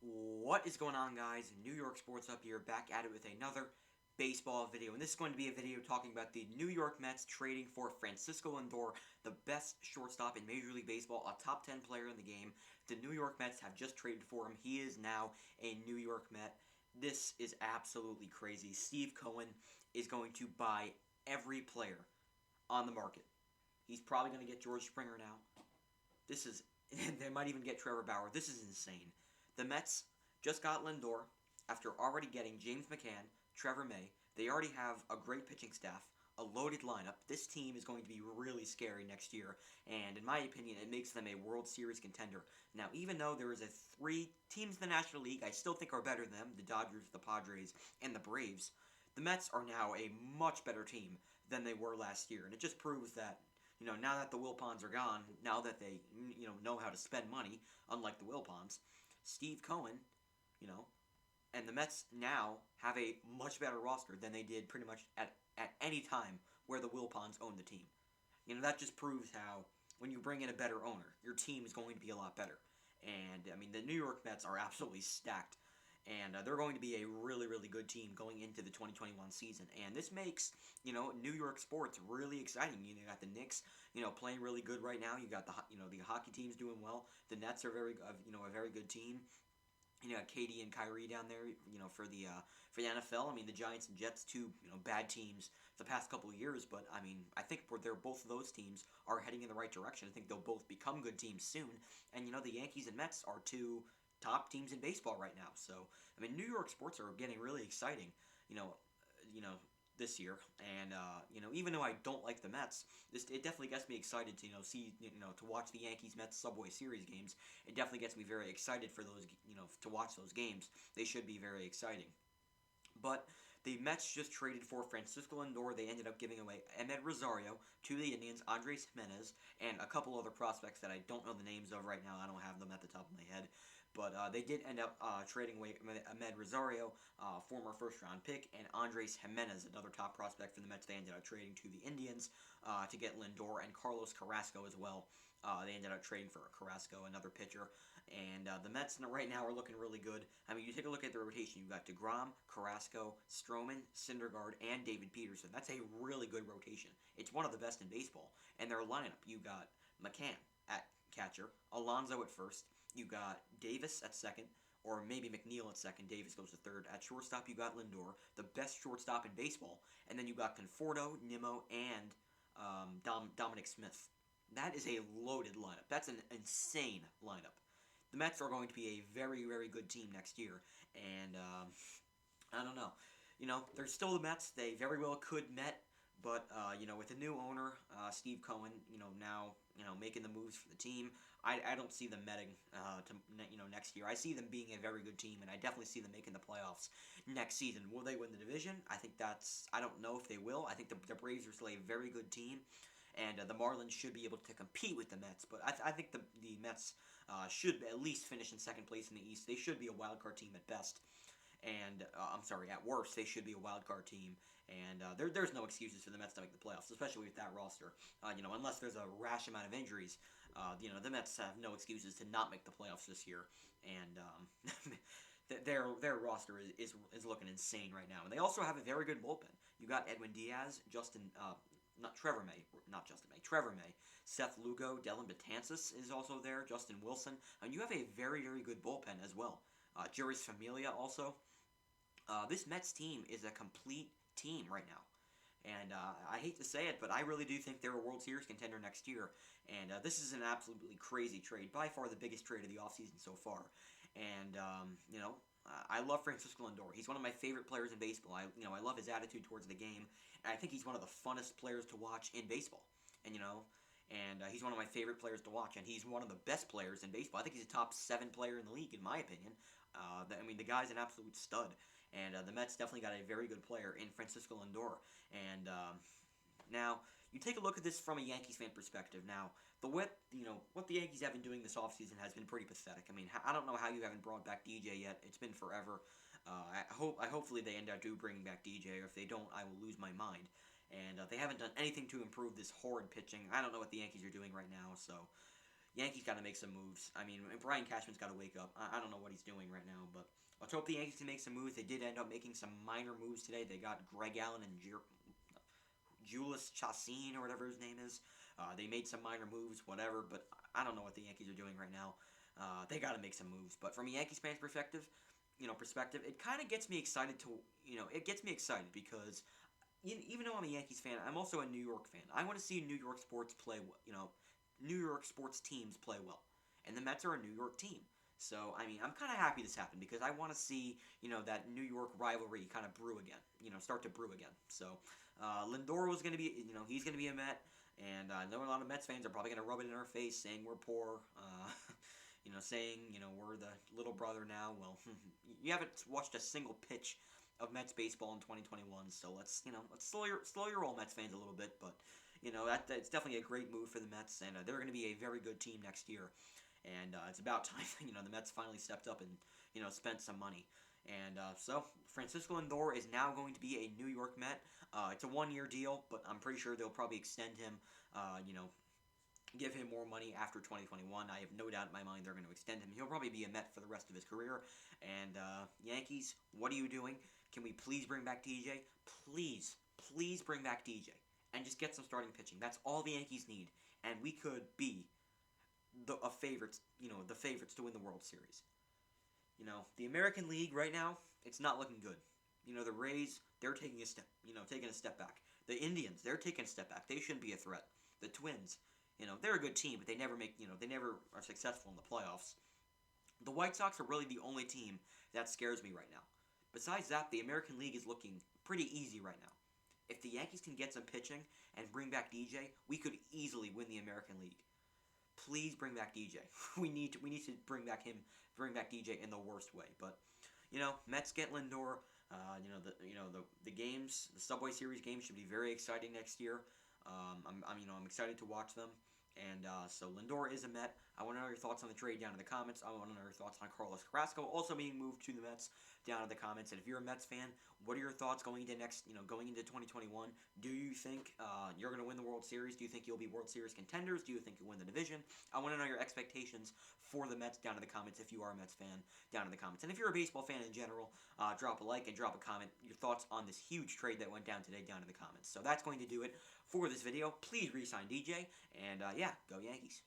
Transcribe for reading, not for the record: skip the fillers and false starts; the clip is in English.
What is going on, guys? New York Sports Up here, back at it with another baseball video. And this is going to be a video talking about the New York Mets trading for Francisco Lindor, the best shortstop in Major League Baseball, a top 10 player in the game. The New York Mets have just traded for him. He is now a New York Met. This is absolutely crazy. Steve Cohen is going to buy every player on the market. He's probably going to get George Springer now. This is, they might even get Trevor Bauer. This is insane. The Mets just got Lindor after already getting James McCann, Trevor May. They already have a great pitching staff, a loaded lineup. This team is going to be really scary next year, and in my opinion, it makes them a World Series contender. Now, even though there is three teams in the National League I still think are better than them, the Dodgers, the Padres, and the Braves, the Mets are now a much better team than they were last year, and it just proves that now that the Wilpons are gone, now that they, know how to spend money, unlike the Wilpons, Steve Cohen, you know, and the Mets now have a much better roster than they did pretty much at any time where the Wilpons owned the team. That just proves how when you bring in a better owner, your team is going to be a lot better. And, I mean, the New York Mets are absolutely stacked. And they're going to be a really, really good team going into the 2021 season. And this makes, New York sports really exciting. You got the Knicks, playing really good right now. You got the hockey team's doing well. The Nets are a very good team. You got Katie and Kyrie down there, for the NFL. I mean, the Giants and Jets, two, bad teams the past couple of years, but I mean, I think both of those teams are heading in the right direction. I think they'll both become good teams soon. And the Yankees and Mets are two top teams in baseball right now. So, I mean, New York sports are getting really exciting. You know, you know, this year, and even though I don't like the Mets, it definitely gets me excited to see to watch the Yankees Mets Subway Series games. It definitely gets me very excited for those to watch those games. They should be very exciting. But the Mets just traded for Francisco Lindor. They ended up giving away Emed Rosario to the Indians, Andres Jimenez, and a couple other prospects that I don't know the names of right now. I don't have them at the top of my head. But they did end up trading away Emed Rosario, former first-round pick, and Andres Jimenez, another top prospect for the Mets. They ended up trading to the Indians to get Lindor and Carlos Carrasco as well. They ended up trading for Carrasco, another pitcher. And the Mets right now are looking really good. I mean, you take a look at their rotation. You've got DeGrom, Carrasco, Stroman, Syndergaard, and David Peterson. That's a really good rotation. It's one of the best in baseball. And their lineup, you got McCann at catcher, Alonso at first, you got Davis at second, or maybe McNeil at second. Davis goes to third. At shortstop, you got Lindor, the best shortstop in baseball. And then you got Conforto, Nimmo, and Dominic Smith. That is a loaded lineup. That's an insane lineup. The Mets are going to be a very, very good team next year. And I don't know. They're still the Mets. They very well could Met. But, with the new owner, Steve Cohen, now, making the moves for the team, I don't see them metting, next year. I see them being a very good team, and I definitely see them making the playoffs next season. Will they win the division? I don't know if they will. I think the Braves are still a very good team, and the Marlins should be able to compete with the Mets. But I think the Mets should at least finish in second place in the East. They should be a wild card team at best. And at worst, they should be a wild card team. And there's no excuses for the Mets to make the playoffs, especially with that roster. Unless there's a rash amount of injuries, the Mets have no excuses to not make the playoffs this year. And their roster is looking insane right now. And they also have a very good bullpen. You got Edwin Diaz, Trevor May, Seth Lugo, Dylan Betances is also there, Justin Wilson. And you have a very, very good bullpen as well. Jeurys Familia also. This Mets team is a complete team right now. And I hate to say it, but I really do think they're a World Series contender next year. And this is an absolutely crazy trade. By far the biggest trade of the offseason so far. And, I love Francisco Lindor. He's one of my favorite players in baseball. I love his attitude towards the game. And I think he's one of the funnest players to watch in baseball. And, he's one of my favorite players to watch. And he's one of the best players in baseball. I think he's a top 7 player in the league, in my opinion. The guy's an absolute stud. And the Mets definitely got a very good player in Francisco Lindor. And now, you take a look at this from a Yankees fan perspective. Now, what the Yankees have been doing this offseason has been pretty pathetic. I mean, I don't know how you haven't brought back DJ yet. It's been forever. Hopefully they end up bringing back DJ. Or if they don't, I will lose my mind. And they haven't done anything to improve this horrid pitching. I don't know what the Yankees are doing right now. So, Yankees got to make some moves. I mean, Brian Cashman's got to wake up. I don't know what he's doing right now, but let's hope the Yankees can make some moves. They did end up making some minor moves today. They got Greg Allen and Julius Chassin or whatever his name is. They made some minor moves, whatever, but I don't know what the Yankees are doing right now. They got to make some moves. But from a Yankees fan's perspective, it kind of gets me excited it gets me excited because even though I'm a Yankees fan, I'm also a New York fan. I want to see New York sports New York sports teams play well, and the Mets are a New York team. So I mean, I'm kind of happy this happened because I want to see that New York rivalry kind of brew again. Start to brew again. So Lindor was going to be he's going to be a Met, and I know a lot of Mets fans are probably going to rub it in our face saying we're poor. Saying we're the little brother now. Well, you haven't watched a single pitch of Mets baseball in 2021, so let's slow your roll, Mets fans, a little bit. But that's definitely a great move for the Mets, and they're going to be a very good team next year. And it's about time the Mets finally stepped up and spent some money. And so Francisco Lindor is now going to be a New York Met. It's a 1-year deal, but I'm pretty sure they'll probably extend him. Give him more money after 2021. I have no doubt in my mind they're going to extend him. He'll probably be a Met for the rest of his career. And Yankees, what are you doing? Can we please bring back DJ? Please bring back DJ and just get some starting pitching. That's all the Yankees need, and we could be the favorites to win the World Series. The American League right now, it's not looking good. The Rays, they're taking a step back. The Indians, they're taking a step back. They shouldn't be a threat. The Twins, they're a good team, but they never are successful in the playoffs. The White Sox are really the only team that scares me right now. Besides that, the American League is looking pretty easy right now. If the Yankees can get some pitching and bring back DJ, we could easily win the American League. Please bring back DJ. We need to bring back DJ in the worst way. But Mets get Lindor. The games, the Subway Series games should be very exciting next year. I'm excited to watch them. And so Lindor is a Met. I want to know your thoughts on the trade down in the comments. I want to know your thoughts on Carlos Carrasco also being moved to the Mets down in the comments. And if you're a Mets fan, what are your thoughts going into 2021? Do you think you're going to win the World Series? Do you think you'll be World Series contenders? Do you think you'll win the division? I want to know your expectations for the Mets down in the comments if you are a Mets fan down in the comments. And if you're a baseball fan in general, drop a like and drop a comment. Your thoughts on this huge trade that went down today down in the comments. So that's going to do it for this video. Please re-sign DJ. And yeah, go Yankees.